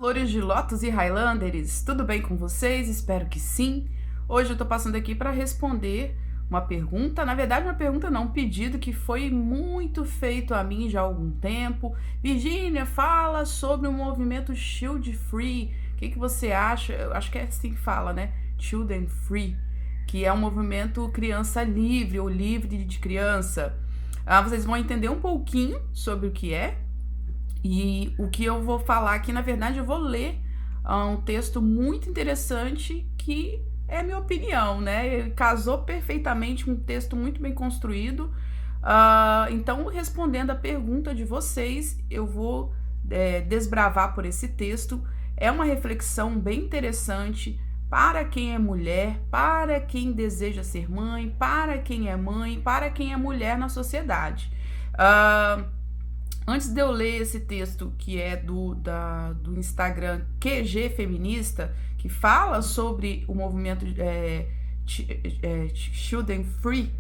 Flores de Lótus e Highlanders, tudo bem com vocês? Espero que sim. Hoje eu tô passando aqui para responder uma pergunta, na verdade uma pergunta não, um pedido que foi muito feito a mim já há algum tempo. Virgínia, fala sobre o movimento Child Free. O que você acha? Eu acho que é assim que fala, né? Children Free, que é um movimento criança livre ou livre de criança. Vocês vão entender um pouquinho sobre o que é. E o que eu vou falar aqui, na verdade, eu vou ler um texto muito interessante que é minha opinião, né? Ele casou perfeitamente com um texto muito bem construído. Então, respondendo a pergunta de vocês, eu vou desbravar por esse texto. É uma reflexão bem interessante para quem é mulher, para quem deseja ser mãe, para quem é mãe, para quem é mulher na sociedade. Antes de eu ler esse texto, que é do Instagram QG Feminista, que fala sobre o movimento Children Free,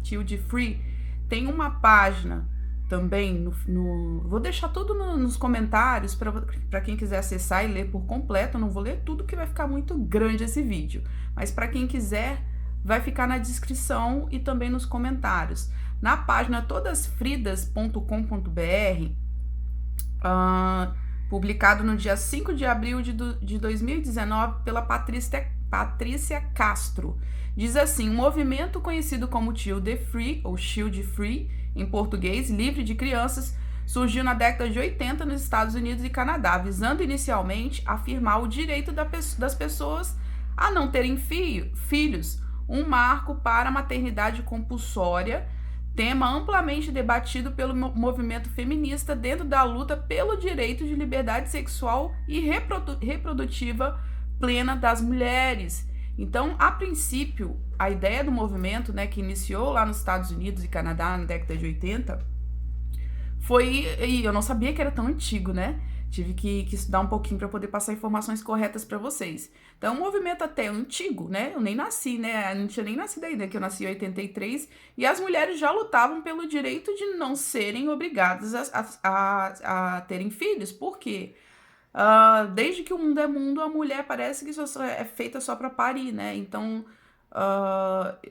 Child Free, tem uma página também vou deixar tudo nos comentários para quem quiser acessar e ler por completo. Eu não vou ler tudo que vai ficar muito grande esse vídeo, mas para quem quiser, vai ficar na descrição e também nos comentários. Na página todasfridas.com.br, publicado no dia 5 de abril de 2019 pela Patrícia Castro. Diz assim: um movimento conhecido como Child Free, ou Child Free, em português, livre de crianças, surgiu na década de 80 nos Estados Unidos e Canadá, visando inicialmente afirmar o direito das pessoas a não terem filhos, um marco para a maternidade compulsória, tema amplamente debatido pelo movimento feminista dentro da luta pelo direito de liberdade sexual e reprodutiva plena das mulheres. Então, a princípio, a ideia do movimento, né, que iniciou lá nos Estados Unidos e Canadá na década de 80, e eu não sabia que era tão antigo, né? Tive que estudar um pouquinho para poder passar informações corretas para vocês. Então, um movimento até antigo, né? Eu nem nasci, né? Eu não tinha nem nascido ainda, que eu nasci em 83, e as mulheres já lutavam pelo direito de não serem obrigadas a terem filhos. Por quê? Desde que o mundo é mundo, a mulher parece que só é feita só para parir, né? Então,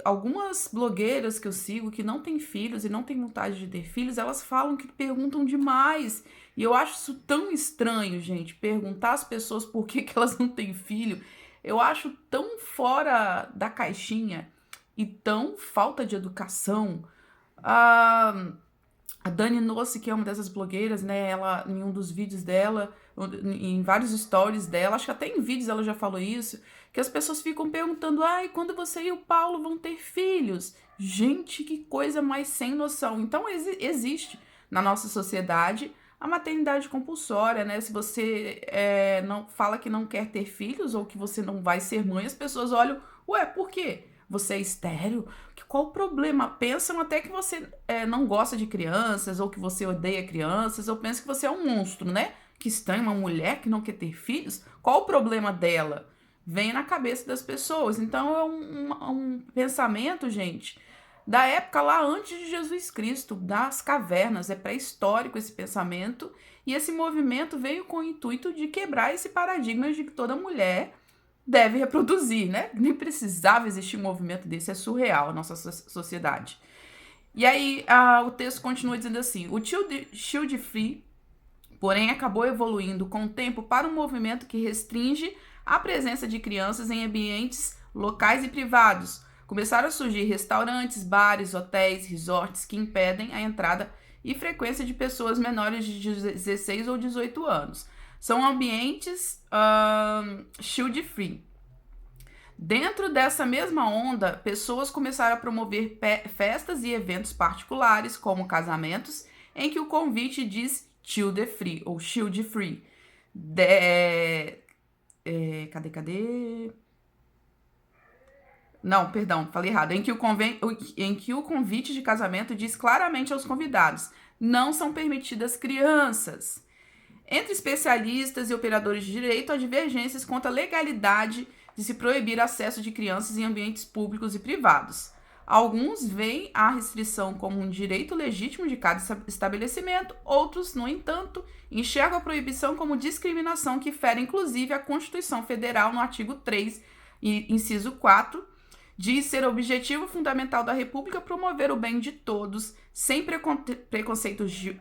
algumas blogueiras que eu sigo que não têm filhos e não têm vontade de ter filhos, elas falam que perguntam demais. E eu acho isso tão estranho, gente, perguntar às pessoas por que elas não têm filho. Eu acho tão fora da caixinha e tão falta de educação. A Dani Nossi, que é uma dessas blogueiras, né, ela, em um dos vídeos dela, em vários stories dela, acho que até em vídeos ela já falou isso, que as pessoas ficam perguntando: ai, quando você e o Paulo vão ter filhos? Gente, que coisa mais sem noção. Então, existe na nossa sociedade a maternidade compulsória, né? Se você não fala que não quer ter filhos ou que você não vai ser mãe, as pessoas olham: ué, por quê? Você é estéril? Qual o problema? Pensam até que você não gosta de crianças, ou que você odeia crianças, ou pensam que você é um monstro, né? Que estranho, uma mulher que não quer ter filhos? Qual o problema dela? Vem na cabeça das pessoas. Então é um pensamento, gente, da época lá antes de Jesus Cristo, das cavernas. É pré-histórico esse pensamento, e esse movimento veio com o intuito de quebrar esse paradigma de que toda mulher deve reproduzir, né? Nem precisava existir um movimento desse, é surreal a nossa sociedade. E aí o texto continua dizendo assim: o Child Free, porém, acabou evoluindo com o tempo para um movimento que restringe a presença de crianças em ambientes locais e privados. Começaram a surgir restaurantes, bares, hotéis, resorts que impedem a entrada e frequência de pessoas menores de 16 ou 18 anos. São ambientes child free. Dentro dessa mesma onda, pessoas começaram a promover festas e eventos particulares, como casamentos, em que o convite diz child free ou shield free. Cadê? Não, perdão, falei errado. Em que o convite de casamento diz claramente aos convidados: não são permitidas crianças. Entre especialistas e operadores de direito, há divergências quanto à legalidade de se proibir acesso de crianças em ambientes públicos e privados. Alguns veem a restrição como um direito legítimo de cada estabelecimento, outros, no entanto, enxergam a proibição como discriminação que fere inclusive a Constituição Federal no artigo 3, inciso 4, diz ser objetivo fundamental da República promover o bem de todos, sem preconceitos de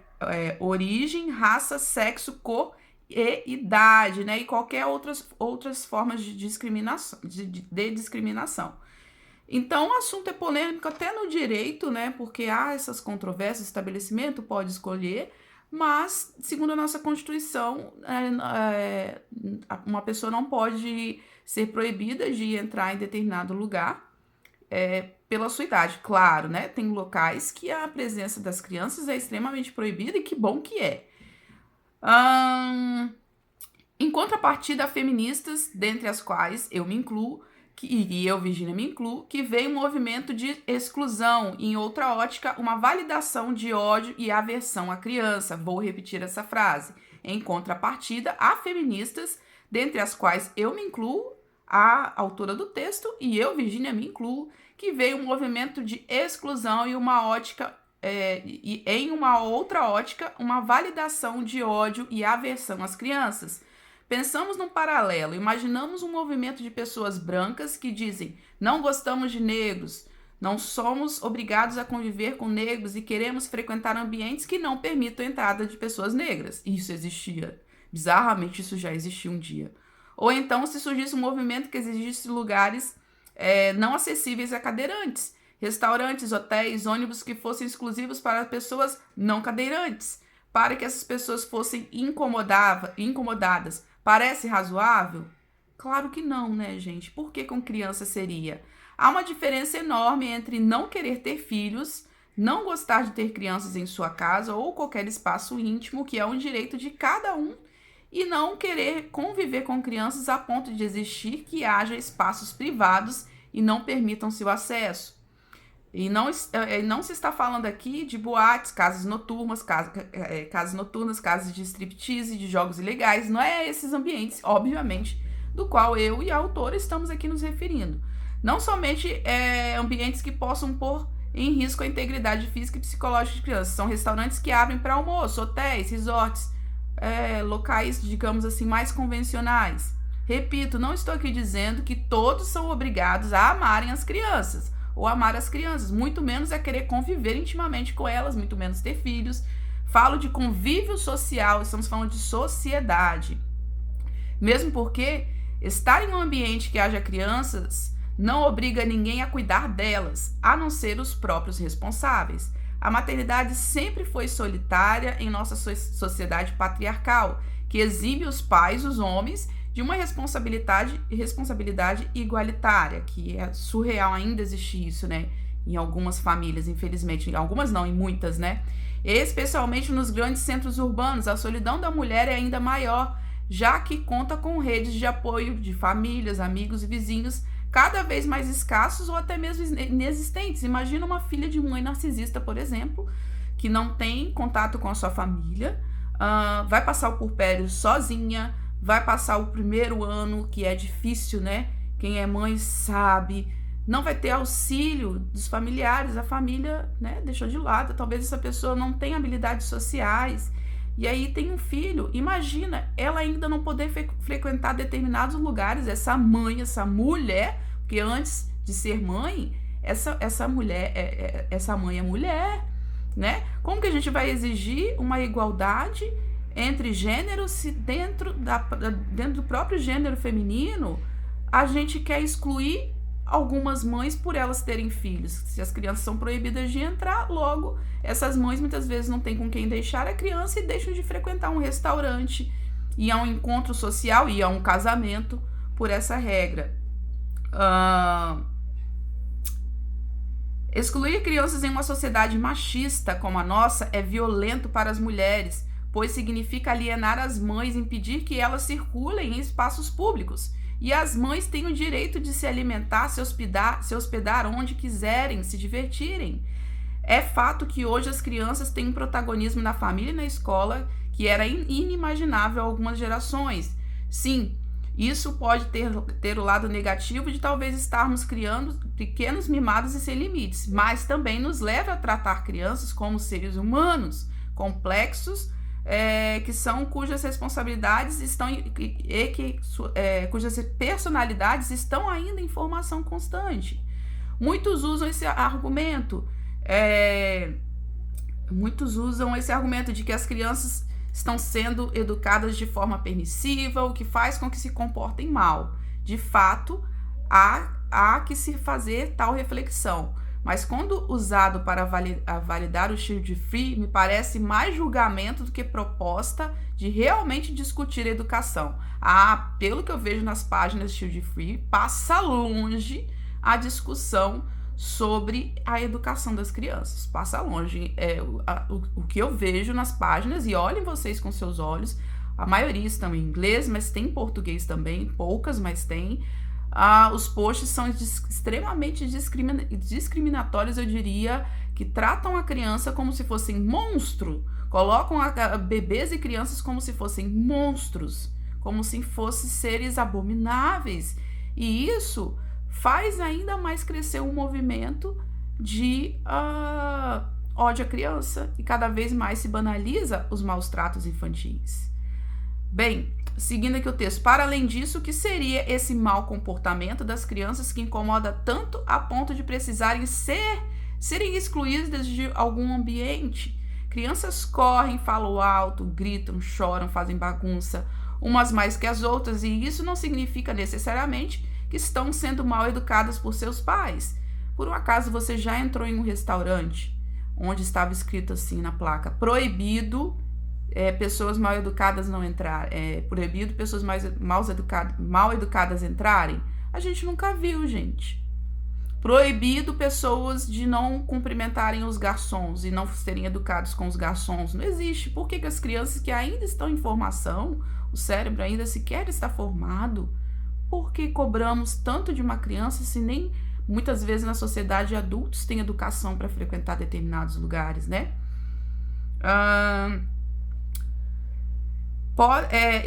origem, raça, sexo, cor e idade, né? E qualquer outras formas de discriminação, de discriminação. Então, o assunto é polêmico até no direito, né? Porque há essas controvérsias, o estabelecimento pode escolher, mas, segundo a nossa Constituição, uma pessoa não pode ser proibida de entrar em determinado lugar pela sua idade. Claro, né? Tem locais que a presença das crianças é extremamente proibida e que bom que é. Em contrapartida, há feministas, dentre as quais eu me incluo, e eu, Virgínia, me incluo, que veio um movimento de exclusão, em outra ótica, uma validação de ódio e aversão à criança. Vou repetir essa frase. Em contrapartida, há feministas, dentre as quais eu me incluo, a autora do texto, e eu, Virgínia, me incluo, que veio um movimento de exclusão e uma ótica, e em uma outra ótica, uma validação de ódio e aversão às crianças. Pensamos num paralelo, imaginamos um movimento de pessoas brancas que dizem: não gostamos de negros, não somos obrigados a conviver com negros e queremos frequentar ambientes que não permitam a entrada de pessoas negras. Isso existia. Bizarramente, isso já existia um dia. Ou então, se surgisse um movimento que exigisse lugares não acessíveis a cadeirantes, restaurantes, hotéis, ônibus que fossem exclusivos para pessoas não cadeirantes, para que essas pessoas fossem incomodadas. Parece razoável? Claro que não, né, gente? Por que com criança seria? Há uma diferença enorme entre não querer ter filhos, não gostar de ter crianças em sua casa ou qualquer espaço íntimo, que é um direito de cada um, e não querer conviver com crianças a ponto de exigir que haja espaços privados e não permitam seu acesso. E não se está falando aqui de boates, casas noturnas, casas de striptease, de jogos ilegais. Não é esses ambientes, obviamente, do qual eu e a autora estamos aqui nos referindo. Não somente ambientes que possam pôr em risco a integridade física e psicológica de crianças. São restaurantes que abrem para almoço, hotéis, resorts, locais, digamos assim, mais convencionais. Repito, não estou aqui dizendo que todos são obrigados a amarem as crianças ou amar as crianças, muito menos é querer conviver intimamente com elas, muito menos ter filhos. Falo de convívio social, estamos falando de sociedade. Mesmo porque estar em um ambiente que haja crianças não obriga ninguém a cuidar delas, a não ser os próprios responsáveis. A maternidade sempre foi solitária em nossa sociedade patriarcal, que exime os pais, os homens, de uma responsabilidade igualitária, que é surreal ainda existir isso, né? Em algumas famílias, infelizmente. Em algumas não, em muitas, né? Especialmente nos grandes centros urbanos, a solidão da mulher é ainda maior, já que conta com redes de apoio de famílias, amigos e vizinhos, cada vez mais escassos ou até mesmo inexistentes. Imagina uma filha de mãe narcisista, por exemplo, que não tem contato com a sua família, vai passar o puerpério sozinha, vai passar o primeiro ano, que é difícil, né? Quem é mãe sabe. Não vai ter auxílio dos familiares, a família, né, deixou de lado. Talvez essa pessoa não tenha habilidades sociais. E aí tem um filho. Imagina, ela ainda não poder frequentar determinados lugares. Essa mãe, essa mulher, porque antes de ser mãe, essa mulher, essa mãe é mulher, né? Como que a gente vai exigir uma igualdade entre gêneros se dentro do próprio gênero feminino a gente quer excluir algumas mães por elas terem filhos? Se as crianças são proibidas de entrar, logo essas mães muitas vezes não têm com quem deixar a criança e deixam de frequentar um restaurante, ir a um encontro social, ir a um casamento por essa regra. Excluir crianças em uma sociedade machista como a nossa é violento para as mulheres, pois significa alienar as mães, impedir que elas circulem em espaços públicos. E as mães têm o direito de se alimentar, se hospedar onde quiserem, se divertirem. É fato que hoje as crianças têm um protagonismo na família e na escola que era inimaginável há algumas gerações. Sim, Isso pode ter o lado negativo de talvez estarmos criando pequenos mimados e sem limites, mas também nos leva a tratar crianças como seres humanos, complexos, cujas responsabilidades estão cujas personalidades estão ainda em formação constante. Muitos usam esse argumento de que as crianças estão sendo educadas de forma permissiva, o que faz com que se comportem mal. De fato, há que se fazer tal reflexão, mas quando usado para validar o Shield Free, me parece mais julgamento do que proposta de realmente discutir a educação. Pelo que eu vejo nas páginas Shield Free, passa longe a discussão sobre a educação das crianças. Passa longe. O que eu vejo nas páginas, e olhem vocês com seus olhos, a maioria estão em inglês, mas tem em português também, poucas, mas tem. Os posts são extremamente discriminatórios, eu diria, que tratam a criança como se fossem monstro, colocam bebês e crianças como se fossem monstros, como se fossem seres abomináveis. E isso faz ainda mais crescer um movimento de ódio à criança, e cada vez mais se banaliza os maus tratos infantis. Bem, seguindo aqui o texto, para além disso, o que seria esse mau comportamento das crianças que incomoda tanto a ponto de precisarem serem excluídas de algum ambiente? Crianças correm, falam alto, gritam, choram, fazem bagunça, umas mais que as outras, e isso não significa necessariamente que estão sendo mal educadas por seus pais. Por um acaso você já entrou em um restaurante onde estava escrito assim na placa: proibido pessoas mal educadas não entrarem, proibido pessoas mal educadas entrarem? A gente nunca viu, gente. Proibido pessoas de não cumprimentarem os garçons e não serem educados com os garçons. Não existe. Por que as crianças que ainda estão em formação, o cérebro ainda sequer está formado, por que cobramos tanto de uma criança se nem muitas vezes na sociedade adultos têm educação para frequentar determinados lugares, né?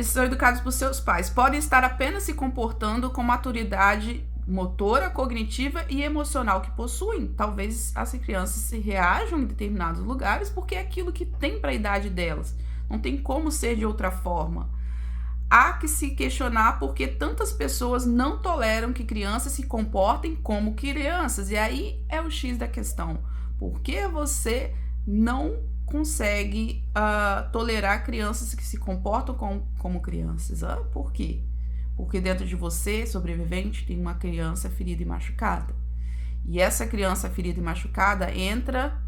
São educados por seus pais. Podem estar apenas se comportando com maturidade motora, cognitiva e emocional que possuem. Talvez as crianças se reajam em determinados lugares porque é aquilo que tem para a idade delas. Não tem como ser de outra forma. Há que se questionar por que tantas pessoas não toleram que crianças se comportem como crianças. E aí é o X da questão. Por que você não consegue tolerar crianças que se comportam como crianças? Por quê? Porque dentro de você, sobrevivente, tem uma criança ferida e machucada. E essa criança ferida e machucada entra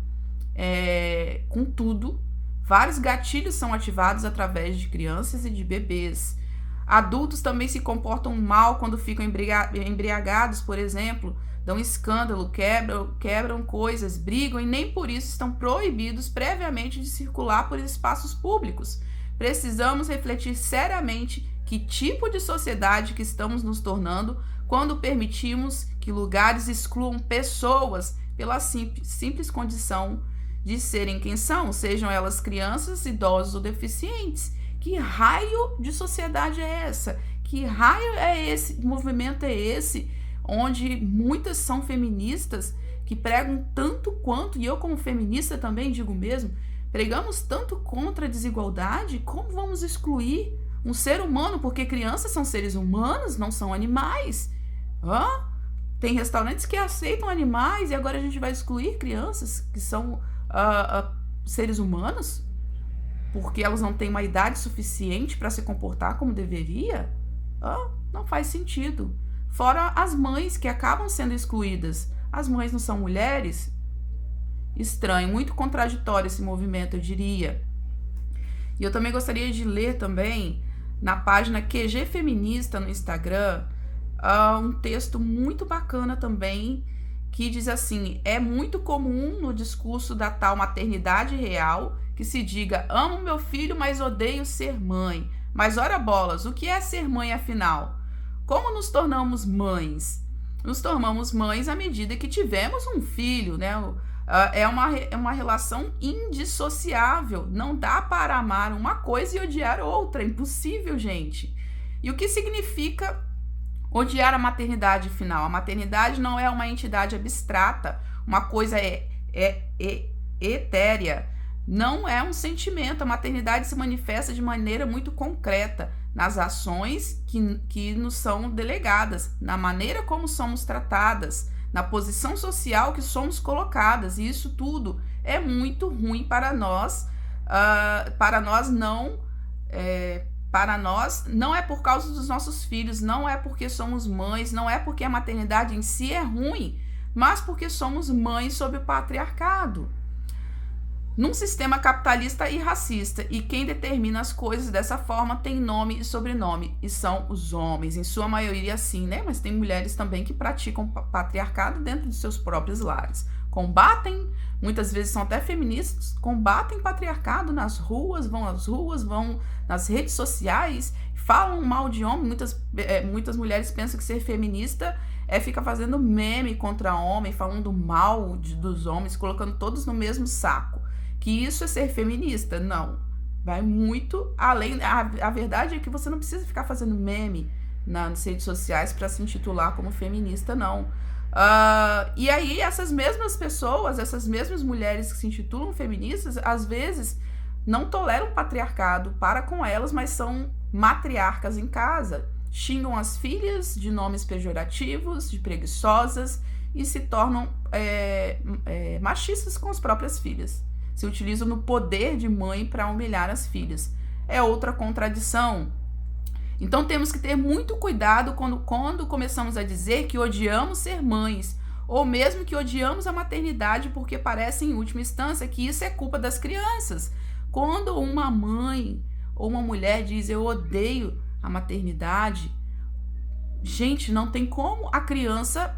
com tudo. Vários gatilhos são ativados através de crianças e de bebês. Adultos também se comportam mal quando ficam embriagados, por exemplo, dão escândalo, quebram coisas, brigam e nem por isso estão proibidos previamente de circular por espaços públicos. Precisamos refletir seriamente que tipo de sociedade que estamos nos tornando quando permitimos que lugares excluam pessoas pela simples condição de serem quem são, sejam elas crianças, idosos ou deficientes. Que raio de sociedade é essa? Que raio é esse? Movimento é esse? Onde muitas são feministas que pregam tanto quanto, e eu como feminista também digo mesmo, pregamos tanto contra a desigualdade. Como vamos excluir um ser humano? Porque crianças são seres humanos, não são animais. Tem restaurantes que aceitam animais e agora a gente vai excluir crianças que são seres humanos porque elas não têm uma idade suficiente para se comportar como deveria? Não faz sentido. Fora as mães que acabam sendo excluídas. As mães não são mulheres? Estranho, muito contraditório esse movimento, eu diria. E eu também gostaria de ler também na página QG Feminista no Instagram um texto muito bacana também, que diz assim: é muito comum no discurso da tal maternidade real que se diga: amo meu filho, mas odeio ser mãe. Mas ora bolas, o que é ser mãe afinal? Como nos tornamos mães? Nos tornamos mães à medida que tivemos um filho, né? É uma relação indissociável. Não dá para amar uma coisa e odiar outra. É impossível, gente. E o que significa odiar a maternidade, final? A maternidade não é uma entidade abstrata, uma coisa etérea, não é um sentimento. A maternidade se manifesta de maneira muito concreta nas ações que nos são delegadas, na maneira como somos tratadas, na posição social que somos colocadas, e isso tudo é muito ruim para nós. Para nós não é por causa dos nossos filhos, não é porque somos mães, não é porque a maternidade em si é ruim, mas porque somos mães sob o patriarcado, num sistema capitalista e racista, e quem determina as coisas dessa forma tem nome e sobrenome, e são os homens, em sua maioria sim, né? Mas tem mulheres também que praticam patriarcado dentro de seus próprios lares, combatem, muitas vezes são até feministas, combatem patriarcado nas ruas, vão nas redes sociais, falam mal de homem. Muitas mulheres pensam que ser feminista é ficar fazendo meme contra homem, falando mal dos homens, colocando todos no mesmo saco. Que isso é ser feminista? Não. Vai muito além. A verdade é que você não precisa ficar fazendo meme nas redes sociais para se intitular como feminista, não. E aí essas mesmas pessoas, essas mesmas mulheres que se intitulam feministas, às vezes não toleram o patriarcado para com elas, mas são matriarcas em casa. Xingam as filhas de nomes pejorativos, de preguiçosas, e se tornam machistas com as próprias filhas. Se utilizam no poder de mãe para humilhar as filhas. É outra contradição. Então temos que ter muito cuidado quando começamos a dizer que odiamos ser mães, ou mesmo que odiamos a maternidade, porque parece em última instância que isso é culpa das crianças. Quando uma mãe ou uma mulher diz eu odeio a maternidade, gente, não tem como a criança,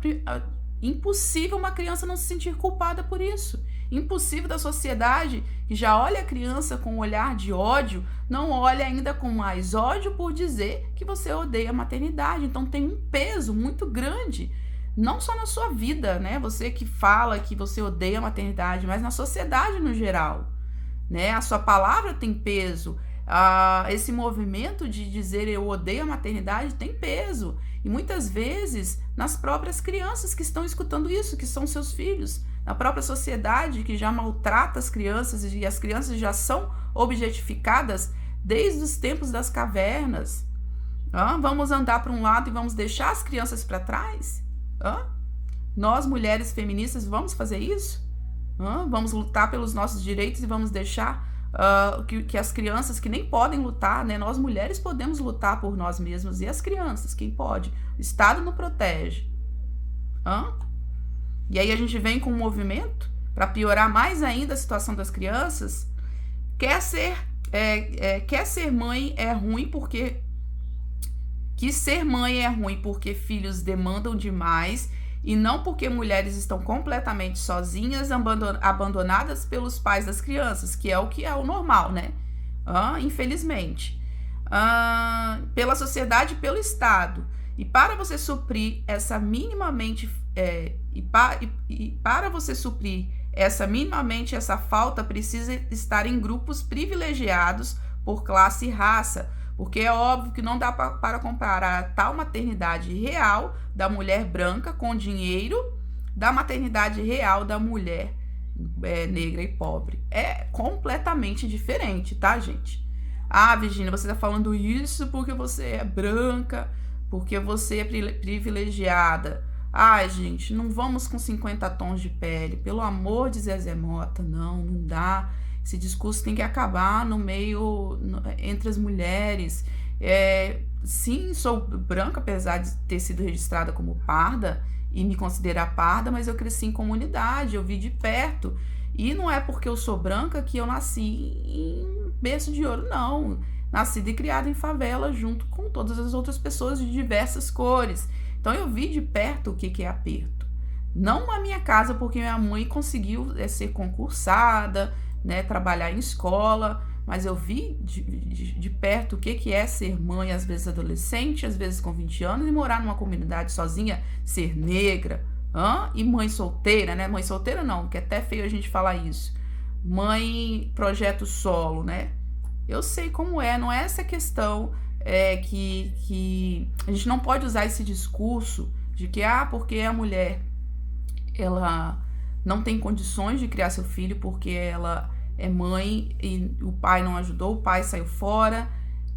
impossível uma criança não se sentir culpada por isso. Impossível da sociedade, que já olha a criança com um olhar de ódio, não olha ainda com mais ódio por dizer que você odeia a maternidade. Então tem um peso muito grande, não só na sua vida, né? Você que fala que você odeia a maternidade, mas na sociedade no geral, né? A sua palavra tem peso. Esse movimento de dizer eu odeio a maternidade tem peso. E muitas vezes nas próprias crianças que estão escutando isso, que são seus filhos. Na própria sociedade que já maltrata as crianças, e as crianças já são objetificadas desde os tempos das cavernas. Vamos andar para um lado e vamos deixar as crianças para trás? Nós, mulheres feministas, vamos fazer isso? Vamos lutar pelos nossos direitos e vamos deixar que as crianças que nem podem lutar, né? Nós mulheres podemos lutar por nós mesmas, e as crianças, quem pode? O Estado não protege. E aí a gente vem com um movimento para piorar mais ainda a situação das crianças. Quer ser mãe é ruim porque... Que ser mãe é ruim porque filhos demandam demais, e não porque mulheres estão completamente sozinhas, abandonadas pelos pais das crianças, que é o normal, né? Infelizmente. Pela sociedade e pelo Estado. E para você suprir essa minimamente... para você suprir essa falta, precisa estar em grupos privilegiados por classe e raça, porque é óbvio que não dá para comparar a tal maternidade real da mulher branca com dinheiro da maternidade real da mulher negra e pobre. É completamente diferente, tá, gente? Virgínia, você tá falando isso porque você é branca, porque você é privilegiada. Gente, não vamos com 50 tons de pele, pelo amor de Zezé Mota, não dá. Esse discurso tem que acabar entre as mulheres. Sim, sou branca, apesar de ter sido registrada como parda e me considerar parda, mas eu cresci em comunidade, eu vi de perto. E não é porque eu sou branca que eu nasci em berço de ouro, não. Nascida e criada em favela junto com todas as outras pessoas de diversas cores. Então eu vi de perto o que é aperto. Não na minha casa, porque minha mãe conseguiu ser concursada, né, trabalhar em escola, mas eu vi de perto o que é ser mãe, às vezes adolescente, às vezes com 20 anos, e morar numa comunidade sozinha, ser negra, e mãe solteira, né? Mãe solteira não, que é até feio a gente falar isso. Mãe projeto solo, né? Eu sei como é, não é essa questão que a gente não pode usar esse discurso de que, porque a mulher, ela não tem condições de criar seu filho porque ela é mãe e o pai não ajudou, o pai saiu fora,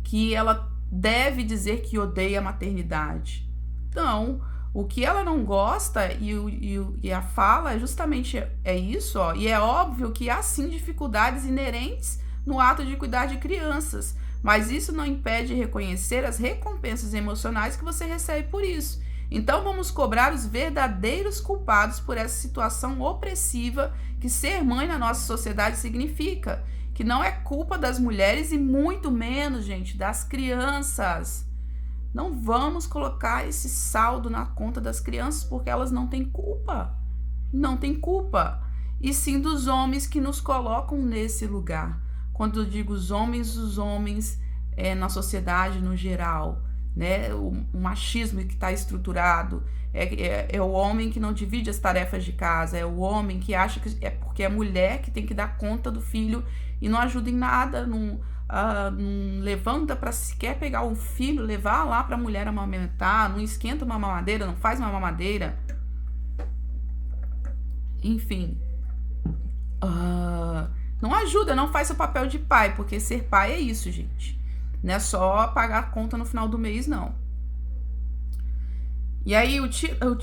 que ela deve dizer que odeia a maternidade. Então, o que ela não gosta e a fala é justamente isso, e é óbvio que há sim dificuldades inerentes no ato de cuidar de crianças, mas isso não impede de reconhecer as recompensas emocionais que você recebe por isso. Então vamos cobrar os verdadeiros culpados por essa situação opressiva que ser mãe na nossa sociedade significa, que não é culpa das mulheres e muito menos, gente, das crianças. Não vamos colocar esse saldo na conta das crianças porque elas não têm culpa. Não têm culpa. E sim dos homens que nos colocam nesse lugar. Quando eu digo os homens na sociedade no geral, né? O machismo que está estruturado, é o homem que não divide as tarefas de casa, é o homem que acha que é porque é mulher que tem que dar conta do filho e não ajuda em nada, não levanta para sequer pegar o filho, levar lá para a mulher amamentar, não esquenta uma mamadeira, não faz uma mamadeira. Enfim, não ajuda, não faz seu papel de pai, porque ser pai é isso, gente. Não é só pagar a conta no final do mês, não. E aí, eu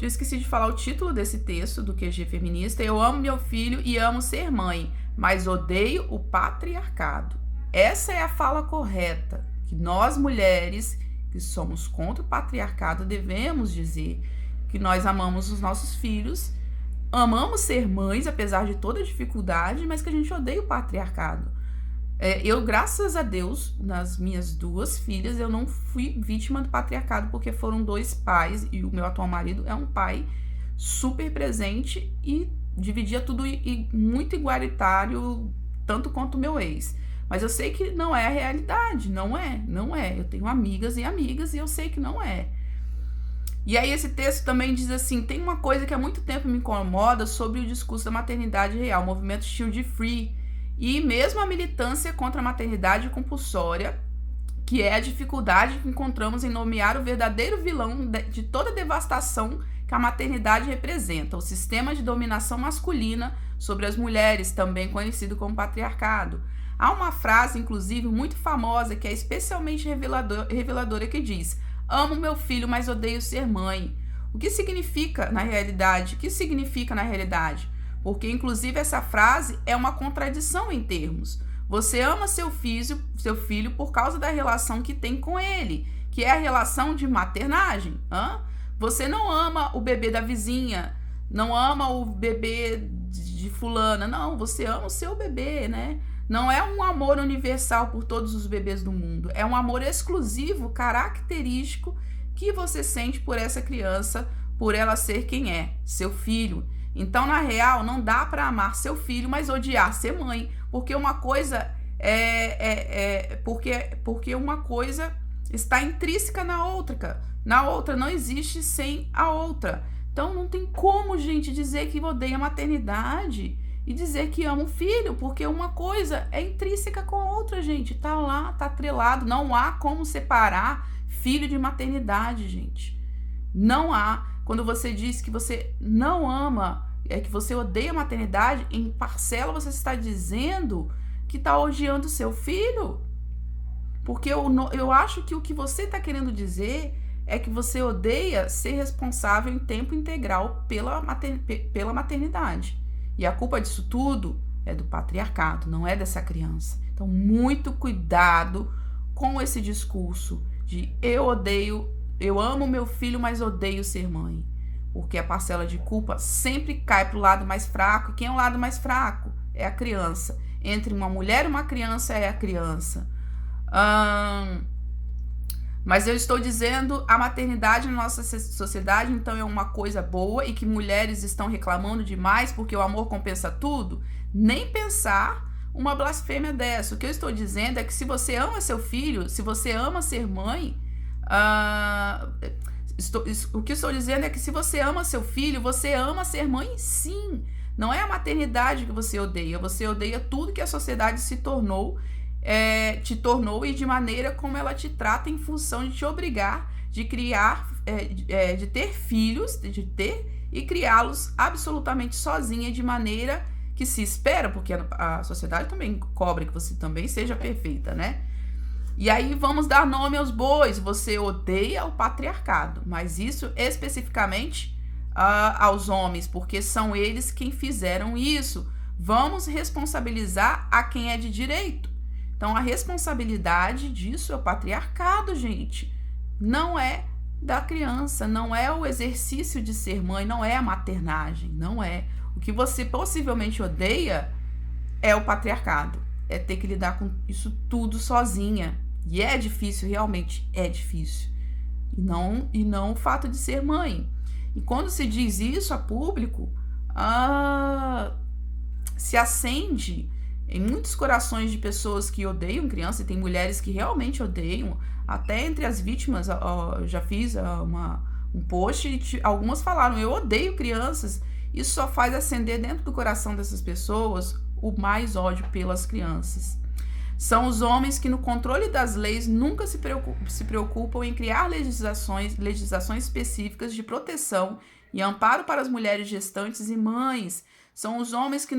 esqueci de falar o título desse texto do QG Feminista. Eu amo meu filho e amo ser mãe, mas odeio o patriarcado. Essa é a fala correta, que nós mulheres que somos contra o patriarcado devemos dizer, que nós amamos os nossos filhos, amamos ser mães, apesar de toda a dificuldade, mas que a gente odeia o patriarcado. Eu, graças a Deus, nas minhas 2 filhas, eu não fui vítima do patriarcado, porque foram 2 pais, e o meu atual marido é um pai super presente e dividia tudo muito igualitário, tanto quanto o meu ex. Mas eu sei que não é a realidade, não é. Eu tenho amigas e eu sei que não é. E aí esse texto também diz assim, tem uma coisa que há muito tempo me incomoda sobre o discurso da maternidade real, o movimento Child Free, e mesmo a militância contra a maternidade compulsória, que é a dificuldade que encontramos em nomear o verdadeiro vilão de toda a devastação que a maternidade representa, o sistema de dominação masculina sobre as mulheres, também conhecido como patriarcado. Há uma frase, inclusive, muito famosa, que é especialmente reveladora, que diz: amo meu filho, mas odeio ser mãe. O que significa na realidade? Porque, inclusive, essa frase é uma contradição em termos. Você ama seu filho por causa da relação que tem com ele, que é a relação de maternagem. Você não ama o bebê da vizinha, não ama o bebê de fulana, não, você ama o seu bebê, né? Não é um amor universal por todos os bebês do mundo, é um amor exclusivo, característico, que você sente por essa criança, por ela ser quem é, seu filho. Então, na real, não dá para amar seu filho, mas odiar ser mãe, porque uma coisa porque uma coisa está intrínseca na outra. Na outra não existe sem a outra. Então, não tem como, gente, dizer que odeia a maternidade e dizer que ama o filho, porque uma coisa é intrínseca com a outra, gente. Tá lá, tá atrelado. Não há como separar filho de maternidade, gente. Não há. Quando você diz que você não ama, que você odeia a maternidade, em parcela você está dizendo que está odiando seu filho. Porque eu acho que o que você está querendo dizer é que você odeia ser responsável em tempo integral pela maternidade. E a culpa disso tudo é do patriarcado, não é dessa criança. Então, muito cuidado com esse discurso de eu amo meu filho, mas odeio ser mãe. Porque a parcela de culpa sempre cai para o lado mais fraco. E quem é o lado mais fraco? É a criança. Entre uma mulher e uma criança é a criança. Mas eu estou dizendo, a maternidade na nossa sociedade, então, é uma coisa boa e que mulheres estão reclamando demais porque o amor compensa tudo? Nem pensar uma blasfêmia dessa. O que eu estou dizendo é que se você ama seu filho, se você ama ser mãe, o que eu estou dizendo é que se você ama seu filho, você ama ser mãe, sim. Não é a maternidade que você odeia tudo que a sociedade se tornou te tornou e de maneira como ela te trata em função de te obrigar de criar, de ter filhos, de ter e criá-los absolutamente sozinha, de maneira que se espera, porque a sociedade também cobra que você também seja perfeita, né? E aí vamos dar nome aos bois. Você odeia o patriarcado, mas isso especificamente aos homens, porque são eles quem fizeram isso. Vamos responsabilizar a quem é de direito. Então a responsabilidade disso é o patriarcado, gente. Não é da criança, não é o exercício de ser mãe, não é a maternagem, não é. O que você possivelmente odeia é o patriarcado. É ter que lidar com isso tudo sozinha. E é difícil, realmente é difícil. E não o fato de ser mãe. E quando se diz isso a público, se acende em muitos corações de pessoas que odeiam criança, e tem mulheres que realmente odeiam. Até entre as vítimas, eu já fiz um post e algumas falaram, eu odeio crianças. Isso só faz acender dentro do coração dessas pessoas o mais ódio pelas crianças. São os homens que no controle das leis nunca se preocupam em criar legislações específicas de proteção e amparo para as mulheres gestantes e mães. São os homens que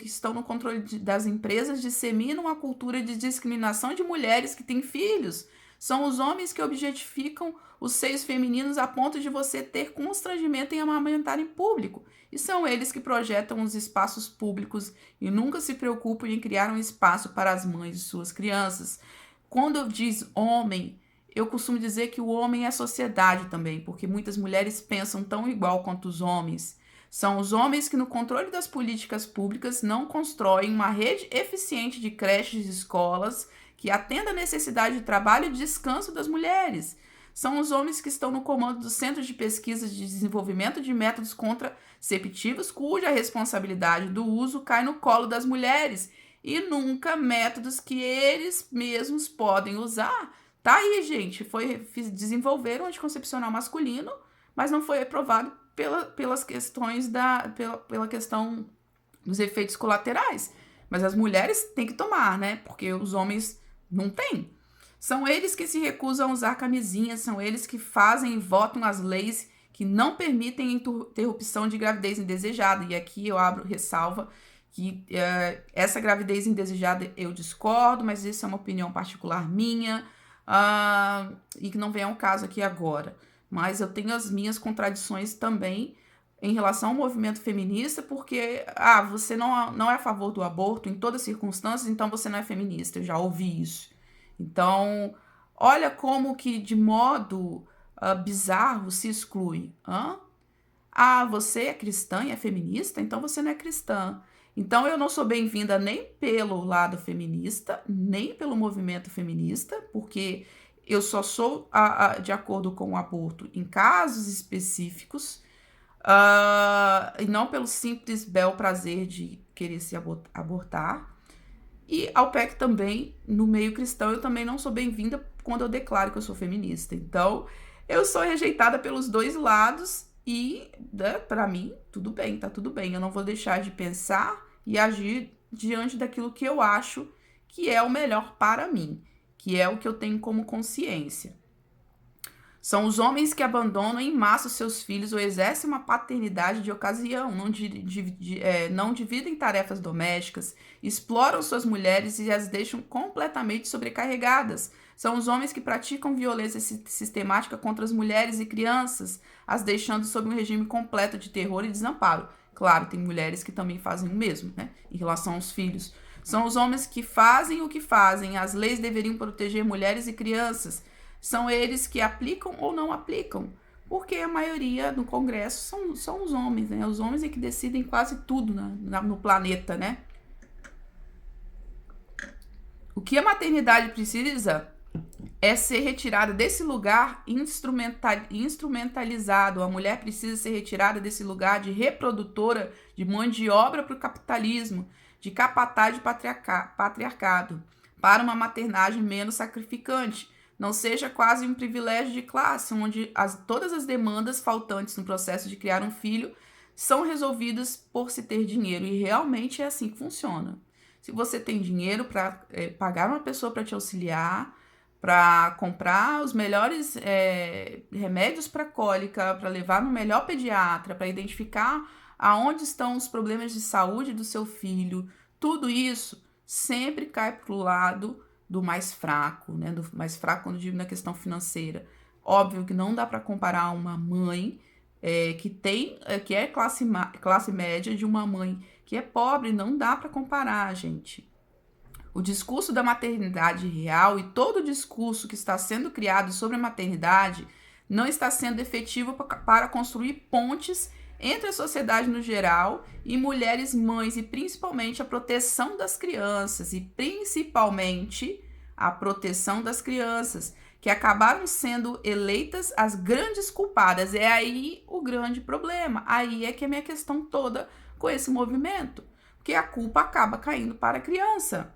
estão no controle das empresas, disseminam a cultura de discriminação de mulheres que têm filhos. São os homens que objetificam os seios femininos a ponto de você ter constrangimento em amamentar em público. E são eles que projetam os espaços públicos e nunca se preocupam em criar um espaço para as mães de suas crianças. Quando eu diz homem, eu costumo dizer que o homem é sociedade também, porque muitas mulheres pensam tão igual quanto os homens. São os homens que, no controle das políticas públicas, não constroem uma rede eficiente de creches e escolas que atenda à necessidade de trabalho e descanso das mulheres. São os homens que estão no comando dos centros de pesquisa de desenvolvimento de métodos contraceptivos, cuja responsabilidade do uso cai no colo das mulheres, e nunca métodos que eles mesmos podem usar. Tá aí, gente, desenvolveram um anticoncepcional masculino, mas não foi aprovado pelas questões pela questão dos efeitos colaterais. Mas as mulheres têm que tomar, né? Porque os homens não têm. São eles que se recusam a usar camisinhas, são eles que fazem e votam as leis que não permitem interrupção de gravidez indesejada. E aqui eu abro ressalva que essa gravidez indesejada eu discordo, mas isso é uma opinião particular minha, e que não vem ao caso aqui agora. Mas eu tenho as minhas contradições também em relação ao movimento feminista, porque você não é a favor do aborto em todas as circunstâncias, então você não é feminista. Eu já ouvi isso. Então, olha como que de modo bizarro se exclui. Você é cristã e é feminista? Então você não é cristã. Então eu não sou bem-vinda nem pelo lado feminista, nem pelo movimento feminista, porque eu só sou de acordo com o aborto em casos específicos, e não pelo simples bel prazer de querer se abortar. E ao PEC também, no meio cristão, eu também não sou bem-vinda quando eu declaro que eu sou feminista. Então, eu sou rejeitada pelos dois lados e, para mim, tudo bem, tá tudo bem. Eu não vou deixar de pensar e agir diante daquilo que eu acho que é o melhor para mim, que é o que eu tenho como consciência. São os homens que abandonam em massa os seus filhos ou exercem uma paternidade de ocasião, não dividem tarefas domésticas, exploram suas mulheres e as deixam completamente sobrecarregadas. São os homens que praticam violência sistemática contra as mulheres e crianças, as deixando sob um regime completo de terror e desamparo. Claro, tem mulheres que também fazem o mesmo, né, em relação aos filhos. São os homens que fazem o que fazem. As leis deveriam proteger mulheres e crianças. São eles que aplicam ou não aplicam, porque a maioria no Congresso são os homens, né? Os homens é que decidem quase tudo no planeta, né? O que a maternidade precisa é ser retirada desse lugar instrumentalizado. A mulher precisa ser retirada desse lugar de reprodutora, de mão de obra para o capitalismo, de capataz de patriarcado, para uma maternagem menos sacrificante. Não seja quase um privilégio de classe, onde todas as demandas faltantes no processo de criar um filho são resolvidas por se ter dinheiro. E realmente é assim que funciona. Se você tem dinheiro para pagar uma pessoa para te auxiliar, para comprar os melhores remédios para cólica, para levar no melhor pediatra, para identificar aonde estão os problemas de saúde do seu filho, tudo isso sempre cai para o lado do mais fraco, né? Do mais fraco quando digo na questão financeira. Óbvio que não dá para comparar uma mãe que é classe média de uma mãe que é pobre, não dá para comparar, gente. O discurso da maternidade real e todo o discurso que está sendo criado sobre a maternidade não está sendo efetivo para construir pontes entre a sociedade no geral e mulheres mães, e principalmente a proteção das crianças, que acabaram sendo eleitas as grandes culpadas. É aí o grande problema. Aí é que é a minha questão toda com esse movimento, porque a culpa acaba caindo para a criança.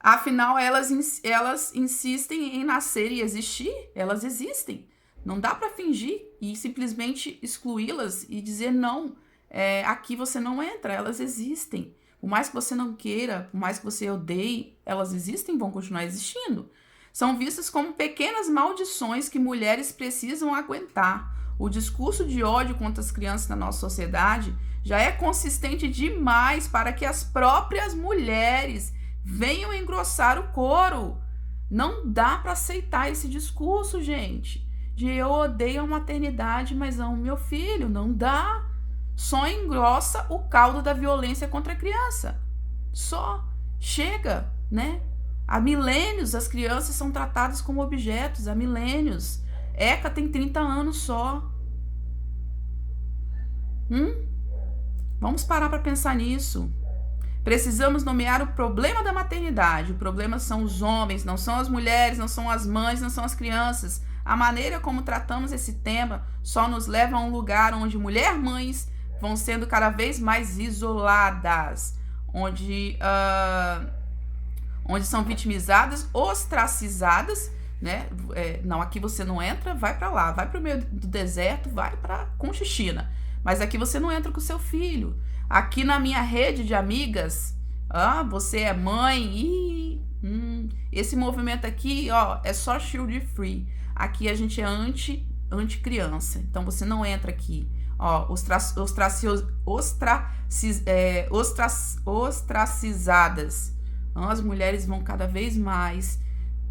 Afinal, elas insistem em nascer e existir, elas existem. Não dá para fingir e simplesmente excluí-las e dizer não, aqui você não entra, elas existem. Por mais que você não queira, por mais que você odeie, elas existem e vão continuar existindo. São vistas como pequenas maldições que mulheres precisam aguentar. O discurso de ódio contra as crianças na nossa sociedade já é consistente demais para que as próprias mulheres venham engrossar o coro. Não dá para aceitar esse discurso, gente, de eu odeio a maternidade, mas amo meu filho. Não dá. Só engrossa o caldo da violência contra a criança. Só. Chega, né? Há milênios as crianças são tratadas como objetos. Há milênios. Eka tem 30 anos só. Vamos parar para pensar nisso. Precisamos nomear o problema da maternidade. O problema são os homens, não são as mulheres, não são as mães, não são as crianças. A maneira como tratamos esse tema só nos leva a um lugar onde mulher-mães vão sendo cada vez mais isoladas, onde são vitimizadas, ostracizadas, né? Não, aqui você não entra, vai para lá, vai para o meio do deserto, vai para Conchichina. Mas aqui você não entra com o seu filho. Aqui na minha rede de amigas, você é mãe, esse movimento aqui, é só child free. Aqui a gente é anti-criança, então você não entra aqui. Ostracizadas. As mulheres vão cada vez mais,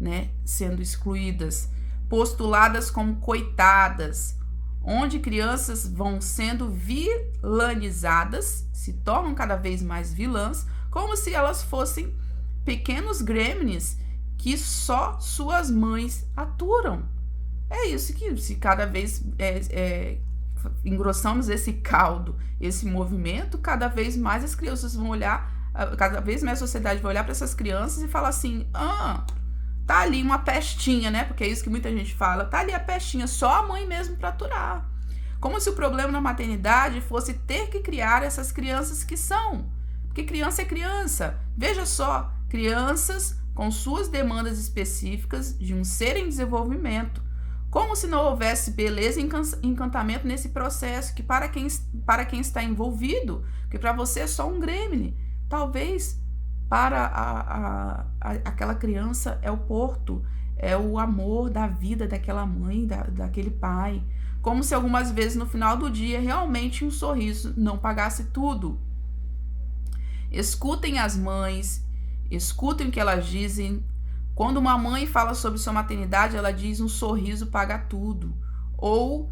né, sendo excluídas, postuladas como coitadas, onde crianças vão sendo vilanizadas, se tornam cada vez mais vilãs, como se elas fossem pequenos gremlins que só suas mães aturam. É isso que, se cada vez engrossamos esse caldo, esse movimento, cada vez mais as crianças vão olhar, cada vez mais a sociedade vai olhar para essas crianças e falar assim, tá ali uma pestinha, né? Porque é isso que muita gente fala, tá ali a pestinha, só a mãe mesmo para aturar. Como se o problema na maternidade fosse ter que criar essas crianças que são. Porque criança é criança. Veja só, crianças com suas demandas específicas de um ser em desenvolvimento. Como se não houvesse beleza e encantamento nesse processo, que para quem está envolvido, que para você é só um gremlin, talvez para aquela criança é o porto, é o amor da vida daquela mãe, daquele pai. Como se algumas vezes no final do dia realmente um sorriso não pagasse tudo. Escutem as mães, escutem o que elas dizem. Quando uma mãe fala sobre sua maternidade, ela diz um sorriso paga tudo. Ou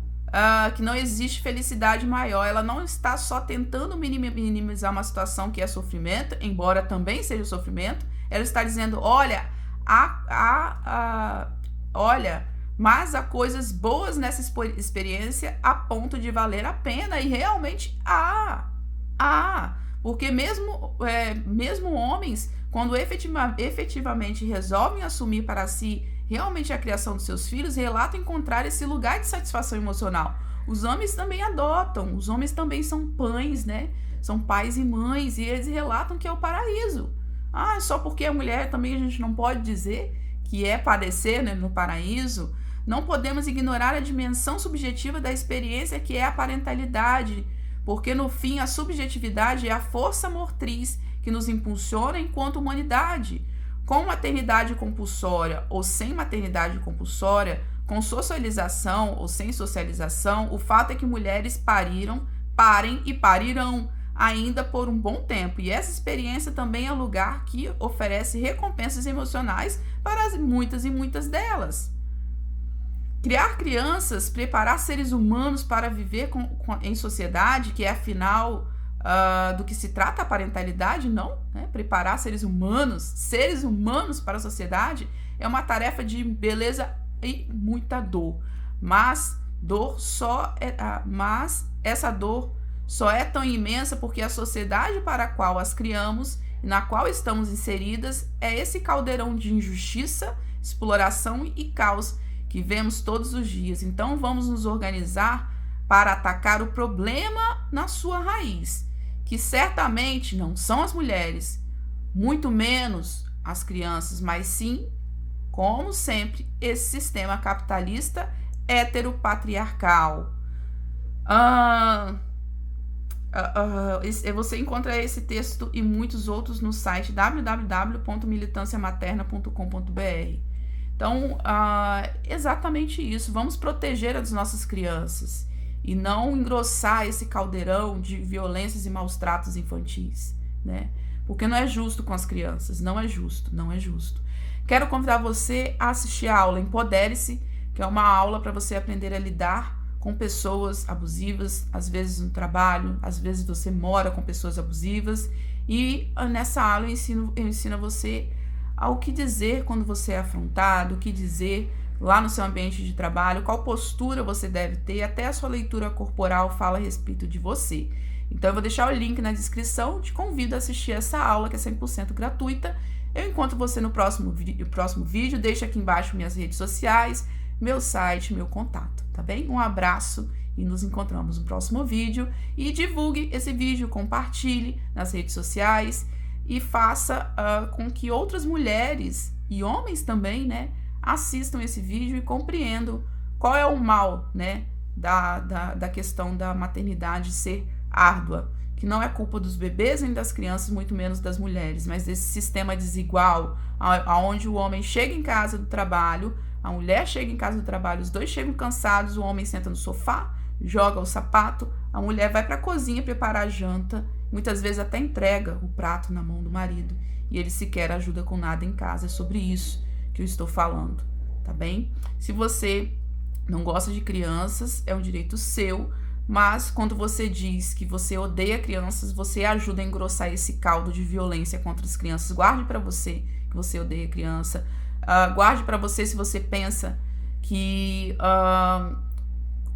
que não existe felicidade maior. Ela não está só tentando minimizar uma situação que é sofrimento, embora também seja sofrimento. Ela está dizendo, olha, mas há coisas boas nessa experiência a ponto de valer a pena. E realmente porque mesmo homens, quando efetivamente resolvem assumir para si realmente a criação dos seus filhos, relatam encontrar esse lugar de satisfação emocional. Os homens também adotam, os homens também são pães, né? São pais e mães, e eles relatam que é o paraíso. Só porque a mulher também a gente não pode dizer que é padecer, né, no paraíso. Não podemos ignorar a dimensão subjetiva da experiência que é a parentalidade, porque no fim a subjetividade é a força motriz que nos impulsiona enquanto humanidade. Com maternidade compulsória ou sem maternidade compulsória, com socialização ou sem socialização, o fato é que mulheres parem e parirão ainda por um bom tempo. E essa experiência também é um lugar que oferece recompensas emocionais para muitas e muitas delas. Criar crianças, preparar seres humanos para viver em sociedade, que é afinal do que se trata a parentalidade, não, né? Preparar seres humanos para a sociedade é uma tarefa de beleza e muita dor, mas essa dor só é tão imensa porque a sociedade para a qual as criamos e na qual estamos inseridas é esse caldeirão de injustiça, exploração e caos que vemos todos os dias. Então vamos nos organizar para atacar o problema na sua raiz, que certamente não são as mulheres, muito menos as crianças, mas sim, como sempre, esse sistema capitalista heteropatriarcal. Você encontra esse texto e muitos outros no site www.militanciamaterna.com.br. Então, exatamente isso. Vamos proteger as nossas crianças e não engrossar esse caldeirão de violências e maus tratos infantis, né? Porque não é justo com as crianças, não é justo. Quero convidar você a assistir a aula Empodere-se, que é uma aula para você aprender a lidar com pessoas abusivas, às vezes no trabalho, às vezes você mora com pessoas abusivas, e nessa aula eu ensino você ao que dizer quando você é afrontado, o que dizer lá no seu ambiente de trabalho, qual postura você deve ter, até a sua leitura corporal fala a respeito de você. Então eu vou deixar o link na descrição, te convido a assistir essa aula que é 100% gratuita. Eu encontro você no próximo vídeo, deixa aqui embaixo minhas redes sociais, meu site, meu contato, tá bem? Um abraço e nos encontramos no próximo vídeo. E divulgue esse vídeo, compartilhe nas redes sociais e faça com que outras mulheres e homens também, né, assistam esse vídeo e compreendam qual é o mal, né, da questão da maternidade ser árdua, que não é culpa dos bebês nem das crianças, muito menos das mulheres, mas desse sistema desigual, onde o homem chega em casa do trabalho, a mulher chega em casa do trabalho, os dois chegam cansados, o homem senta no sofá, joga o sapato, a mulher vai para a cozinha preparar a janta, muitas vezes até entrega o prato na mão do marido, e ele sequer ajuda com nada em casa. É sobre isso que eu estou falando, tá bem? Se você não gosta de crianças, é um direito seu, mas quando você diz que você odeia crianças, você ajuda a engrossar esse caldo de violência contra as crianças. Guarde para você que você odeia criança. Guarde para você se você pensa que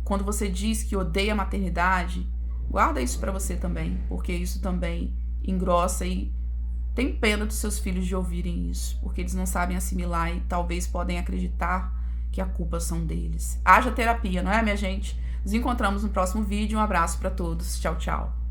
quando você diz que odeia a maternidade, guarda isso para você também, porque isso também engrossa e tem pena dos seus filhos de ouvirem isso, porque eles não sabem assimilar e talvez podem acreditar que a culpa são deles. Haja terapia, não é, minha gente? Nos encontramos no próximo vídeo. Um abraço para todos. Tchau, tchau.